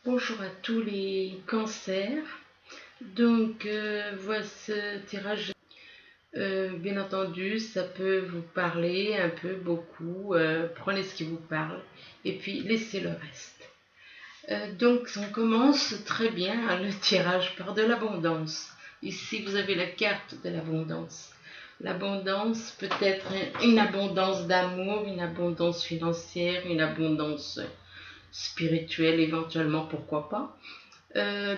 Bonjour à tous les cancers. Donc, voici ce tirage. Bien entendu, ça peut vous parler un peu, beaucoup. Prenez ce qui vous parle et puis laissez le reste. Donc, on commence très bien, hein, le tirage par de l'abondance. Ici, vous avez la carte de l'abondance. L'abondance peut être une abondance d'amour, une abondance financière, une abondance spirituelle éventuellement, pourquoi pas.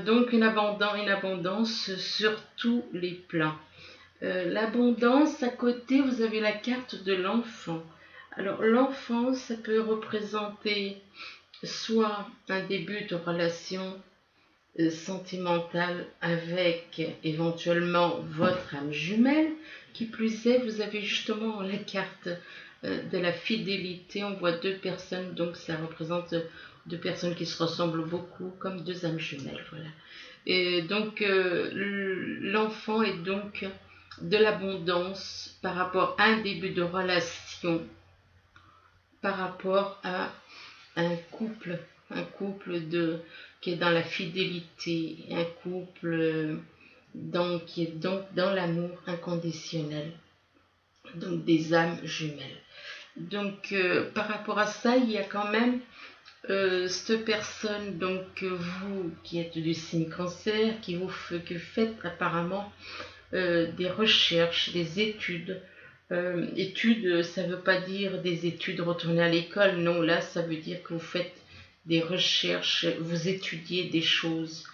Donc une abondance sur tous les plans. L'abondance, à côté, vous avez la carte de l'enfant. Alors l'enfant, ça peut représenter soit un début de relation sentimentale avec éventuellement votre âme jumelle. Qui plus est, vous avez justement la carte de la fidélité. On voit deux personnes, donc ça représente deux personnes qui se ressemblent beaucoup, comme deux âmes jumelles. Voilà. Et donc, l'enfant est donc de l'abondance par rapport à un début de relation, par rapport à un couple qui est dans la fidélité, un couple qui est donc dans l'amour inconditionnel, donc des âmes jumelles. Donc, par rapport à ça, il y a quand même cette personne, donc vous qui êtes du signe cancer, que faites apparemment des recherches, des études. Études, ça ne veut pas dire des études retournées à l'école, non, là ça veut dire que vous faites des recherches, vous étudiez des choses,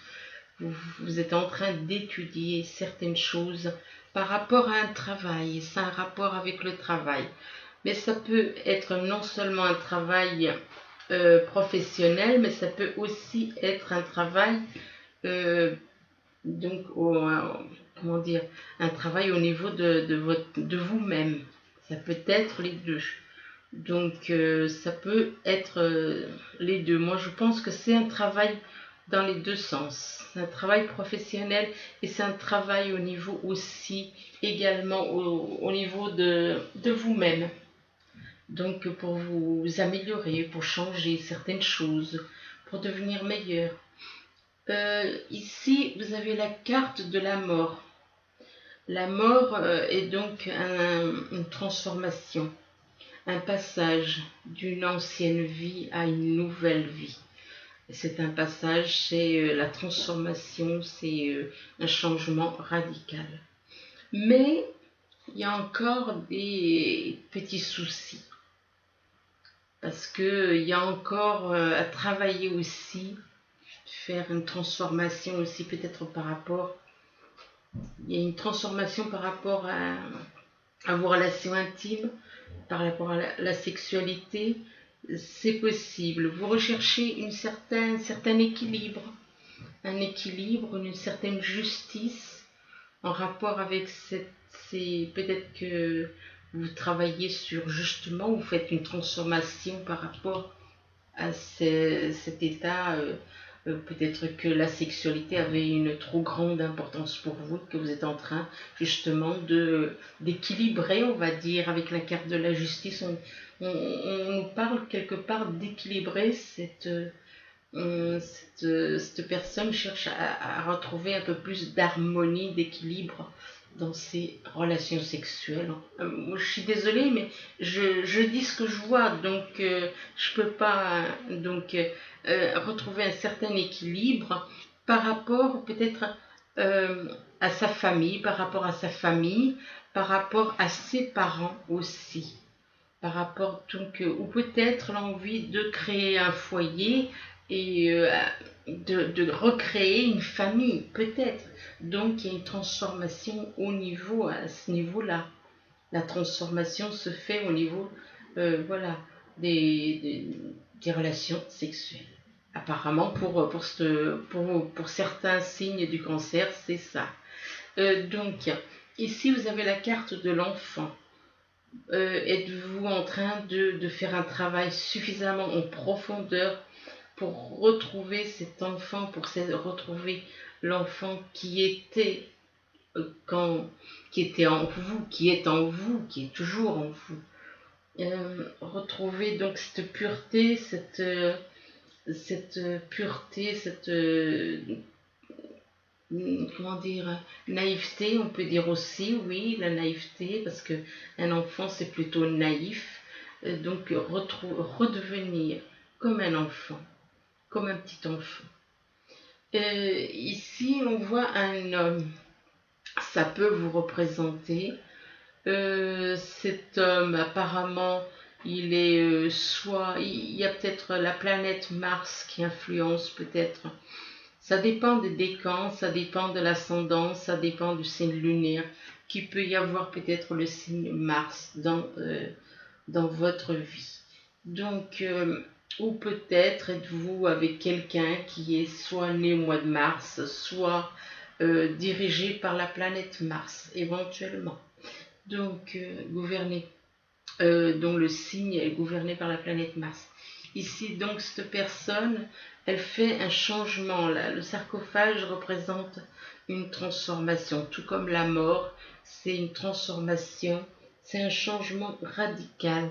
vous êtes en train d'étudier certaines choses par rapport à un travail, c'est un rapport avec le travail. Mais ça peut être non seulement un travail professionnel, mais ça peut aussi être un travail euh, donc comment dire, un travail au niveau de vous-même. Ça peut être les deux. Donc ça peut être les deux. Moi je pense que c'est un travail dans les deux sens. C'est un travail professionnel et c'est un travail au niveau aussi également au niveau de vous-même. Donc pour vous améliorer, pour changer certaines choses, pour devenir meilleur. Ici, vous avez la carte de la mort. La mort est donc une transformation, un passage d'une ancienne vie à une nouvelle vie. C'est un passage, c'est la transformation, c'est un changement radical. Mais il y a encore des petits soucis parce qu'il y a encore à travailler aussi, faire une transformation aussi peut-être par rapport, il y a une transformation par rapport à vos relations intimes, par rapport à la sexualité, c'est possible. Vous recherchez un certain équilibre, une certaine justice en rapport avec peut-être que vous travaillez sur justement, vous faites une transformation par rapport à cet état. Peut-être que la sexualité avait une trop grande importance pour vous, que vous êtes en train justement d'équilibrer, on va dire, avec la carte de la justice. On nous parle quelque part d'équilibrer cette personne cherche à retrouver un peu plus d'harmonie, d'équilibre dans ses relations sexuelles. Je suis désolée, mais je dis ce que je vois, donc je peux pas retrouver un certain équilibre par rapport peut-être à sa famille, par rapport à ses parents aussi, par rapport donc ou peut-être l'envie de créer un foyer et de recréer une famille peut-être. Donc il y a une transformation à ce niveau-là. La transformation se fait au niveau voilà des relations sexuelles. Apparemment pour certains signes du cancer, c'est ça. Donc ici vous avez la carte de l'enfant. Êtes-vous en train de faire un travail suffisamment en profondeur pour retrouver cet enfant, retrouver l'enfant qui était en vous, qui est en vous, qui est toujours en vous. Retrouver donc cette pureté, cette pureté, cette comment dire, naïveté, on peut dire aussi, oui, la naïveté, parce que un enfant c'est plutôt naïf, donc redevenir comme un enfant, comme un petit enfant. Ici, on voit un homme, ça peut vous représenter. Cet homme, apparemment, il est soit, il y a peut-être la planète Mars qui influence peut-être. Ça dépend des décans, ça dépend de l'ascendant, ça dépend du signe lunaire, qui peut y avoir peut-être le signe Mars dans votre vie. Donc, ou peut-être êtes-vous avec quelqu'un qui est soit né au mois de mars, soit dirigé par la planète Mars, éventuellement. Donc, dont le signe est gouverné par la planète Mars. Ici, donc, cette personne, elle fait un changement. Là. Le sarcophage représente une transformation, tout comme la mort, c'est une transformation, c'est un changement radical.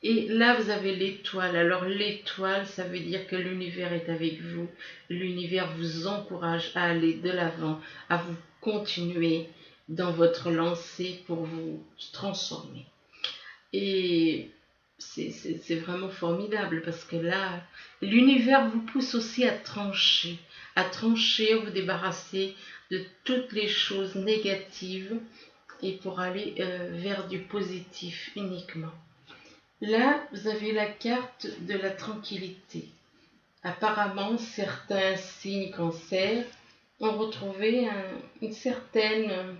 Et là, vous avez l'étoile. Alors, l'étoile, ça veut dire que l'univers est avec vous. L'univers vous encourage à aller de l'avant, à vous continuer dans votre lancée pour vous transformer. Et c'est vraiment formidable parce que là, l'univers vous pousse aussi à trancher, à vous débarrasser de toutes les choses négatives et pour aller vers du positif uniquement. Là, vous avez la carte de la tranquillité. Apparemment, certains signes cancer ont retrouvé une certaine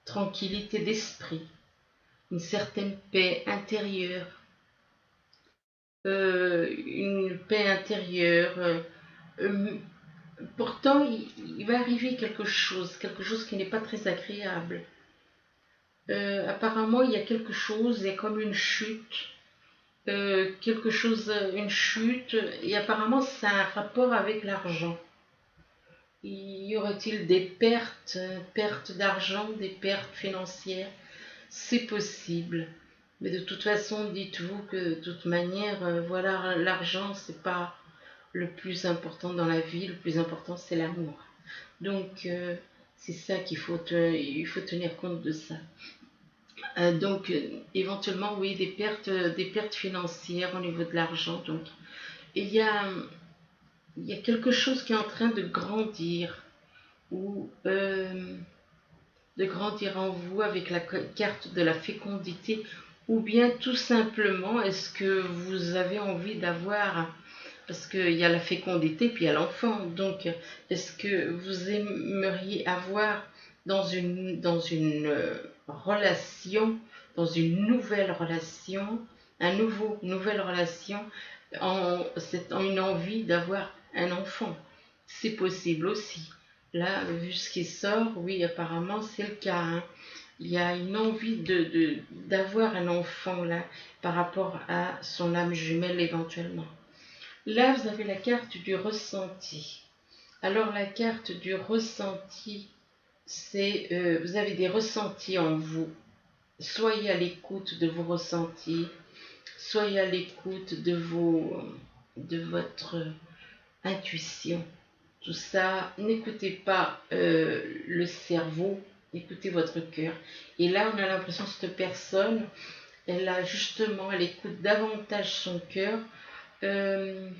tranquillité d'esprit, une certaine paix intérieure, une paix intérieure. Pourtant, il va arriver quelque chose qui n'est pas très agréable. Apparemment, il y a quelque chose, il y a comme une chute. Une chute, et apparemment ça a un rapport avec l'argent. Y aurait-il des pertes d'argent, des pertes financières? C'est possible. Mais de toute façon, dites-vous que de toute manière, voilà, l'argent, c'est pas le plus important dans la vie. Le plus important, c'est l'amour. Donc, c'est ça il faut tenir compte de ça. Donc, éventuellement, oui, des pertes financières au niveau de l'argent. Donc, il y a, il y a quelque chose qui est en train de grandir ou de grandir en vous avec la carte de la fécondité, ou bien tout simplement, est-ce que vous avez envie d'avoir, parce qu'il y a la fécondité puis il y a l'enfant, donc est-ce que vous aimeriez avoir dans une relation, dans une nouvelle relation, nouvelle relation, en une envie d'avoir un enfant? C'est possible aussi. Là, vu ce qui sort, oui, apparemment, c'est le cas. Hein. Il y a une envie d'avoir un enfant, là, par rapport à son âme jumelle, éventuellement. Là, vous avez la carte du ressenti. Alors, la carte du ressenti, c'est, vous avez des ressentis en vous. Soyez à l'écoute de vos ressentis. Soyez à l'écoute de votre intuition. Tout ça, n'écoutez pas le cerveau, écoutez votre cœur. Et là, on a l'impression que cette personne, elle écoute davantage son cœur que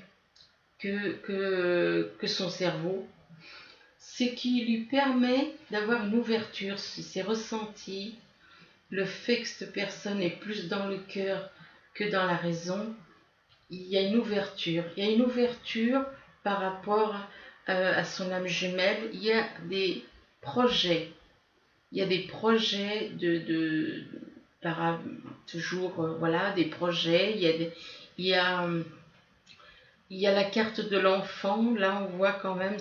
son cerveau. Ce qui lui permet d'avoir une ouverture sur ses ressentis, le fait que cette personne est plus dans le cœur que dans la raison. Il y a une ouverture. Il y a une ouverture par rapport à son âme jumelle. Il y a des projets. Il y a des projets toujours, voilà, des projets. Il y a la carte de l'enfant. Là, on voit quand même,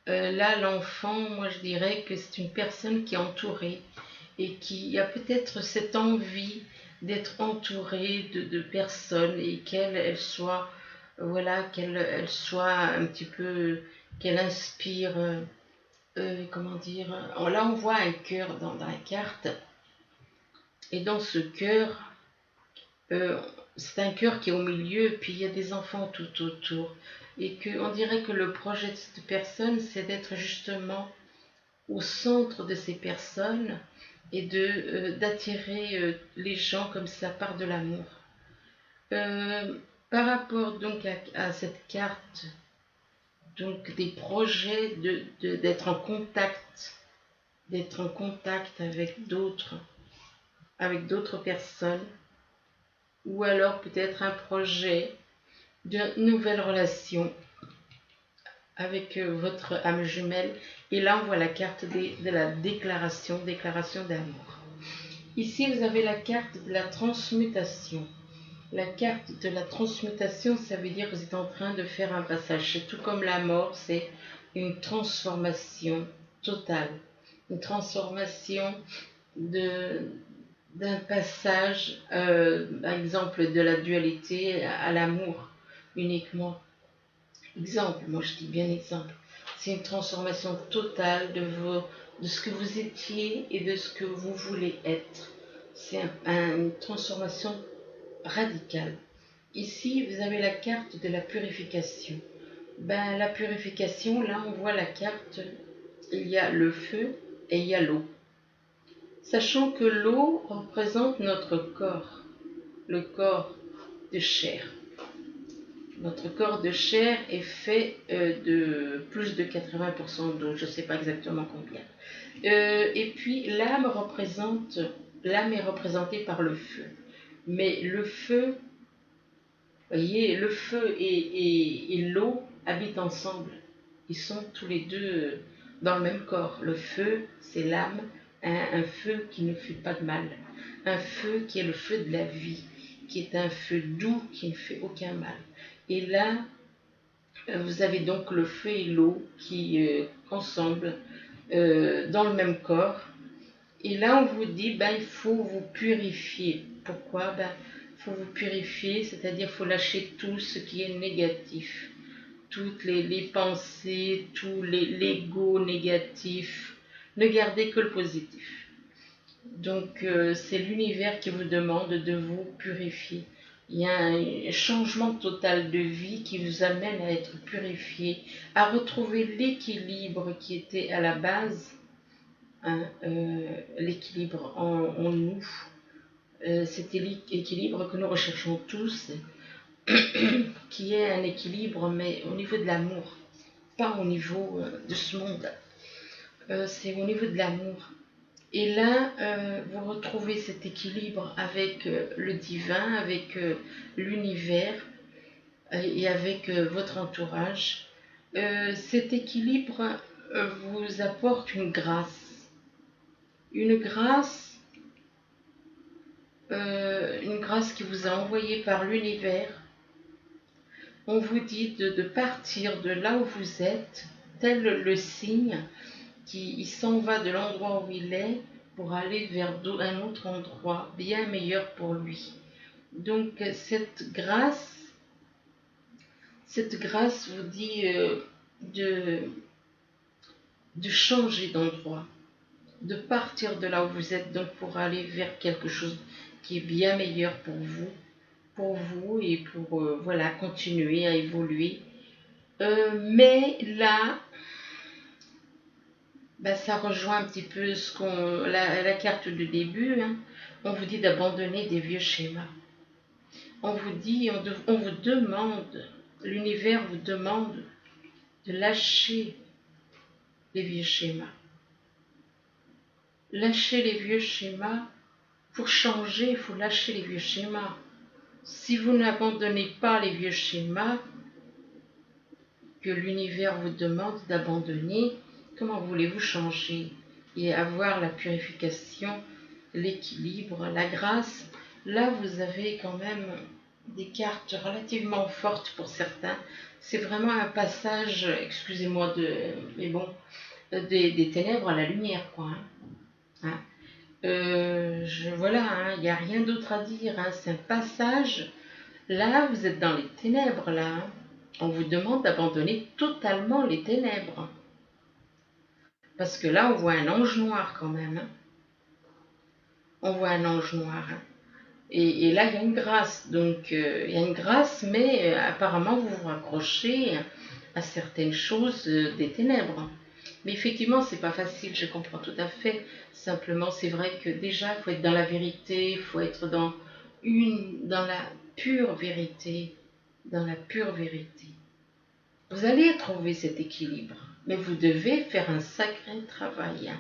là, l'enfant, moi, je dirais que c'est une personne qui est entourée et qui a peut-être cette envie d'être entourée de personnes et qu'elle soit, voilà, qu'elle soit un petit peu, qu'elle inspire, comment dire, là on voit un cœur dans la carte, et dans ce cœur, c'est un cœur qui est au milieu, puis il y a des enfants tout autour. Et qu'on dirait que le projet de cette personne, c'est d'être justement au centre de ces personnes et d'attirer les gens comme ça par de l'amour. Par rapport donc à cette carte, donc des projets d'être en contact avec d'autres personnes, ou alors peut-être un projet de nouvelle relation avec votre âme jumelle. Et là, on voit la carte de la déclaration d'amour. Ici, vous avez la carte de la transmutation. La carte de la transmutation, ça veut dire que vous êtes en train de faire un passage. C'est tout comme la mort, c'est une transformation totale. Une transformation d'un passage, par exemple, de la dualité à l'amour uniquement. Exemple, moi je dis bien exemple. C'est une transformation totale de ce que vous étiez et de ce que vous voulez être. C'est une transformation radicale. Ici, vous avez la carte de la purification. Ben, la purification, là, on voit la carte, il y a le feu et il y a l'eau. Sachant que l'eau représente notre corps, le corps de chair. Notre corps de chair est fait de plus de 80% d'eau, je ne sais pas exactement combien. Et puis l'âme est représentée par le feu. Mais le feu, vous voyez, le feu et l'eau habitent ensemble. Ils sont tous les deux dans le même corps. Le feu, c'est l'âme, un feu qui ne fait pas de mal. Un feu qui est le feu de la vie, qui est un feu doux, qui ne fait aucun mal. Et là, vous avez donc le feu et l'eau qui, ensemble, dans le même corps. Et là, on vous dit, ben, il faut vous purifier. Pourquoi? Ben, il faut vous purifier, c'est-à-dire il faut lâcher tout ce qui est négatif. Toutes les pensées, tout l'ego négatif. Ne gardez que le positif. Donc, c'est l'univers qui vous demande de vous purifier. Il y a un changement total de vie qui vous amène à être purifié, à retrouver l'équilibre qui était à la base, hein, l'équilibre en nous. C'était l'équilibre que nous recherchons tous, qui est un équilibre, mais au niveau de l'amour, pas au niveau de ce monde. C'est au niveau de l'amour. Et là, vous retrouvez cet équilibre avec le divin, avec l'univers et avec votre entourage. Cet équilibre vous apporte une grâce. Une grâce qui vous a envoyée par l'univers. On vous dit de partir de là où vous êtes, tel le cygne qui s'en va de l'endroit où il est pour aller vers un autre endroit bien meilleur pour lui. Donc cette grâce vous dit de changer d'endroit, de partir de là où vous êtes, donc pour aller vers quelque chose qui est bien meilleur pour vous et pour voilà, continuer à évoluer. Mais là, ben, ça rejoint un petit peu la carte du début, hein. On vous dit d'abandonner des vieux schémas. On vous dit, on vous demande, l'univers vous demande de lâcher les vieux schémas. Lâcher les vieux schémas. Pour changer, il faut lâcher les vieux schémas. Si vous n'abandonnez pas les vieux schémas que l'univers vous demande d'abandonner, comment voulez-vous changer et avoir la purification, l'équilibre, la grâce? Là, vous avez quand même des cartes relativement fortes pour certains. C'est vraiment un passage, excusez-moi, mais bon, des ténèbres à la lumière, quoi. Hein. Voilà, hein, il n'y a rien d'autre à dire. Hein, c'est un passage. Là, vous êtes dans les ténèbres, là. Hein. On vous demande d'abandonner totalement les ténèbres. Parce que là, on voit un ange noir quand même. Hein. On voit un ange noir. Hein. Et là, il y a une grâce. Donc, il y a une grâce, mais apparemment, vous vous raccrochez à certaines choses des ténèbres. Mais effectivement, c'est pas facile, je comprends tout à fait. Simplement, c'est vrai que déjà, il faut être dans la vérité, il faut être dans la pure vérité, dans la pure vérité. Vous allez trouver cet équilibre, mais vous devez faire un sacré travail.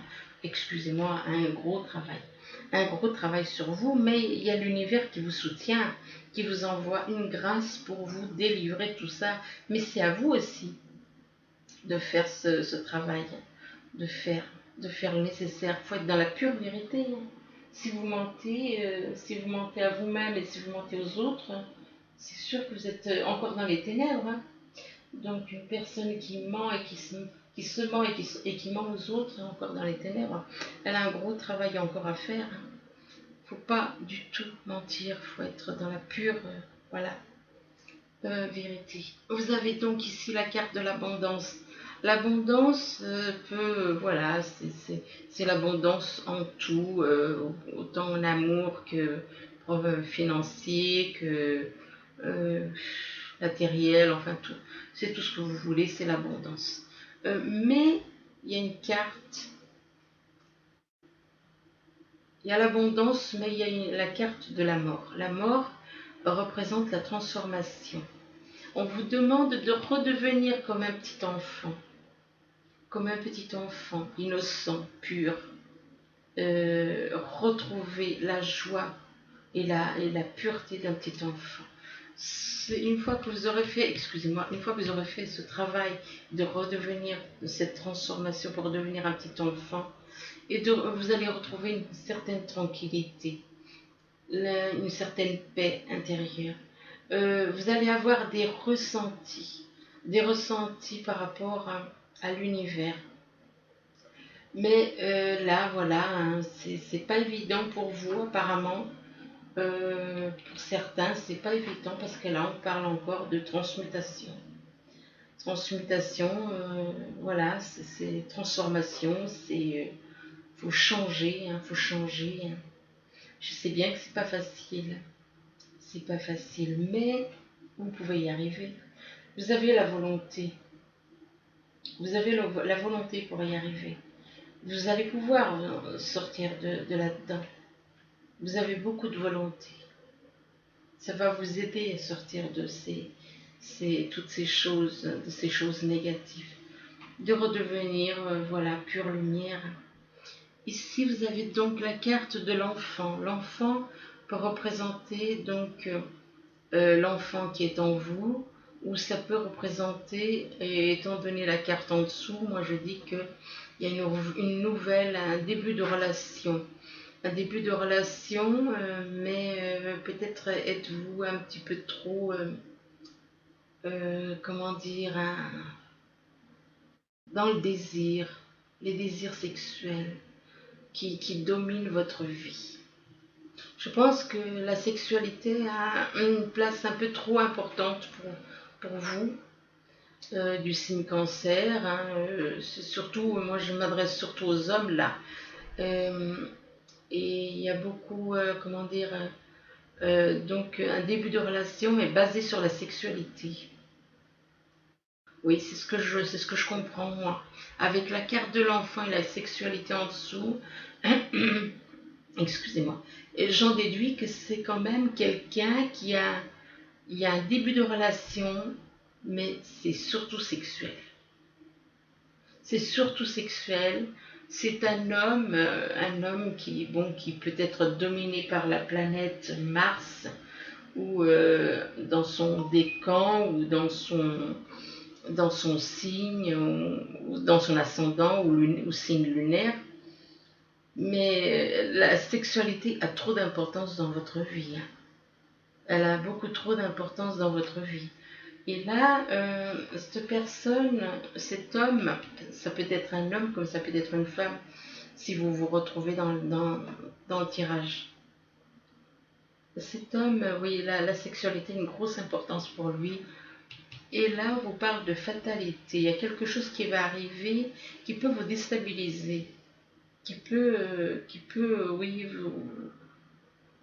Excusez-moi, un gros travail. Un gros travail sur vous, mais il y a l'univers qui vous soutient, qui vous envoie une grâce pour vous délivrer tout ça. Mais c'est à vous aussi de faire ce travail, de faire, de faire le nécessaire. Il faut être dans la pure vérité. Si vous mentez à vous-même et si vous mentez aux autres, c'est sûr que vous êtes encore dans les ténèbres. Donc une personne qui ment et qui se ment et qui ment aux autres, encore dans les ténèbres, elle a un gros travail encore à faire. Il ne faut pas du tout mentir, il faut être dans la pure voilà, vérité. Vous avez donc ici la carte de l'abondance. L'abondance voilà, c'est l'abondance en tout, autant en amour que financier, que matériel, enfin tout. C'est tout ce que vous voulez, c'est l'abondance. Mais il y a une carte, il y a l'abondance, mais il y a la carte de la mort. La mort représente la transformation. On vous demande de redevenir comme un petit enfant, innocent, pur, retrouver la joie et la pureté d'un petit enfant. Une fois que vous aurez fait, excusez-moi, une fois que vous aurez fait ce travail de redevenir, de cette transformation pour devenir un petit enfant, vous allez retrouver une certaine tranquillité, une certaine paix intérieure. Vous allez avoir des ressentis par rapport à l'univers. Mais là, voilà, hein, c'est pas évident pour vous apparemment. Pour certains, c'est pas évident parce que là, on parle encore de transmutation. Transmutation, voilà, c'est transformation, faut changer, faut changer. Je sais bien que c'est pas facile, mais vous pouvez y arriver. Vous avez la volonté, vous avez la volonté pour y arriver. Vous allez pouvoir sortir de là-dedans. Vous avez beaucoup de volonté. Ça va vous aider à sortir de toutes ces choses, de ces choses négatives. De redevenir, voilà, pure lumière. Ici, vous avez donc la carte de l'enfant. L'enfant peut représenter donc l'enfant qui est en vous, ou ça peut représenter, et étant donné la carte en dessous, moi je dis qu'il y a une nouvelle, un début de relation. Un début de relation, mais peut-être êtes-vous un petit peu trop, comment dire, dans le désir, les désirs sexuels qui dominent votre vie. Je pense que la sexualité a une place un peu trop importante pour vous, du signe cancer. Hein, surtout, moi je m'adresse surtout aux hommes là. Et il y a beaucoup, comment dire, donc un début de relation est basé sur la sexualité. Oui, c'est ce que je comprends moi. Avec la carte de l'enfant et la sexualité en dessous, excusez-moi, et j'en déduis que c'est quand même quelqu'un il y a un début de relation, mais c'est surtout sexuel. C'est surtout sexuel. C'est un homme qui peut être dominé par la planète Mars, ou dans son décan, ou dans son signe, ou dans son ascendant, ou signe lunaire. Mais la sexualité a trop d'importance dans votre vie. Elle a beaucoup trop d'importance dans votre vie. Et là, cette personne, cet homme, ça peut être un homme comme ça peut être une femme, si vous vous retrouvez dans le tirage. Cet homme, oui, la sexualité a une grosse importance pour lui. Et là, on vous parle de fatalité. Il y a quelque chose qui va arriver qui peut vous déstabiliser, qui peut oui,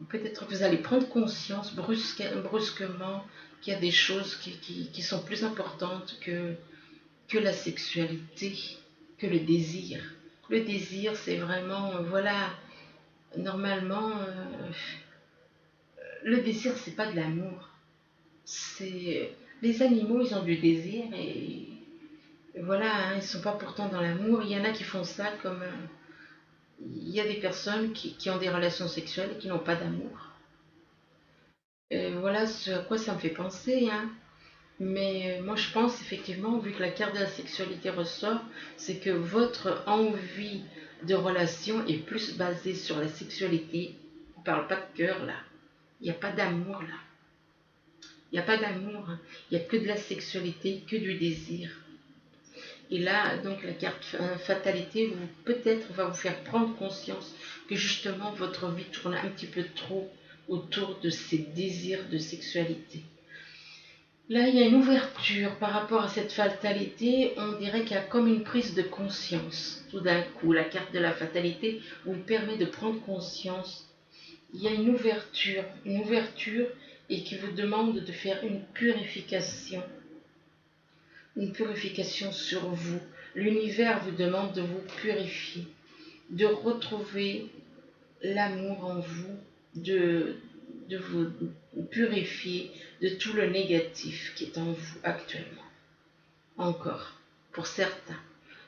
peut-être que vous allez prendre conscience brusquement qu'il y a des choses qui sont plus importantes que la sexualité, que le désir. Le désir, c'est vraiment, voilà, normalement, le désir, c'est pas de l'amour. C'est les animaux, ils ont du désir et voilà, hein, ils sont pas pourtant dans l'amour. Il y en a qui font ça comme il y a des personnes qui ont des relations sexuelles et qui n'ont pas d'amour. Voilà ce à quoi ça me fait penser, hein. Mais moi je pense effectivement, vu que la carte de la sexualité ressort, c'est que votre envie de relation est plus basée sur la sexualité. On ne parle pas de cœur là. Il n'y a pas d'amour là. Il n'y a pas d'amour. Hein. Il n'y a que de la sexualité, que du désir. Et là, donc la carte fatalité, peut-être va vous faire prendre conscience que justement votre vie tourne un petit peu trop autour de ces désirs de sexualité. Là, il y a une ouverture par rapport à cette fatalité. On dirait qu'il y a comme une prise de conscience. Tout d'un coup, la carte de la fatalité vous permet de prendre conscience. Il y a une ouverture et qui vous demande de faire une purification sur vous. L'univers vous demande de vous purifier, de retrouver l'amour en vous, de vous purifier de tout le négatif qui est en vous actuellement. Encore, pour certains.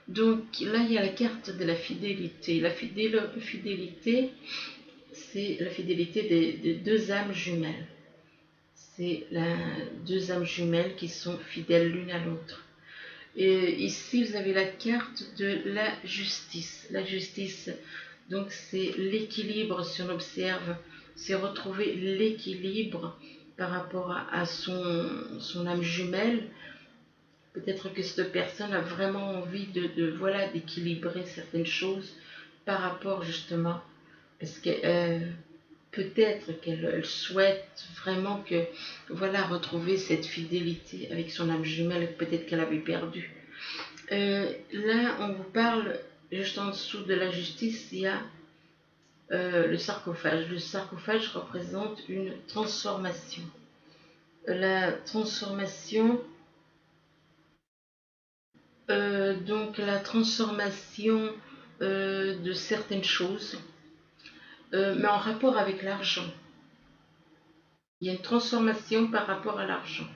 Donc là, il y a la carte de la fidélité. La fidélité, c'est la fidélité des deux âmes jumelles. C'est deux âmes jumelles qui sont fidèles l'une à l'autre. Et ici, vous avez la carte de la justice. La justice, donc c'est l'équilibre si on observe, c'est retrouver l'équilibre par rapport à son âme jumelle. Peut-être que cette personne a vraiment envie voilà, d'équilibrer certaines choses par rapport justement, parce que peut-être qu'elle souhaite vraiment que, voilà, retrouver cette fidélité avec son âme jumelle, peut-être qu'elle avait perdu. Là, on vous parle, juste en dessous de la justice, il y a le sarcophage. Le sarcophage représente une transformation. La transformation, donc la transformation de certaines choses, mais en rapport avec l'argent. Il y a une transformation par rapport à l'argent.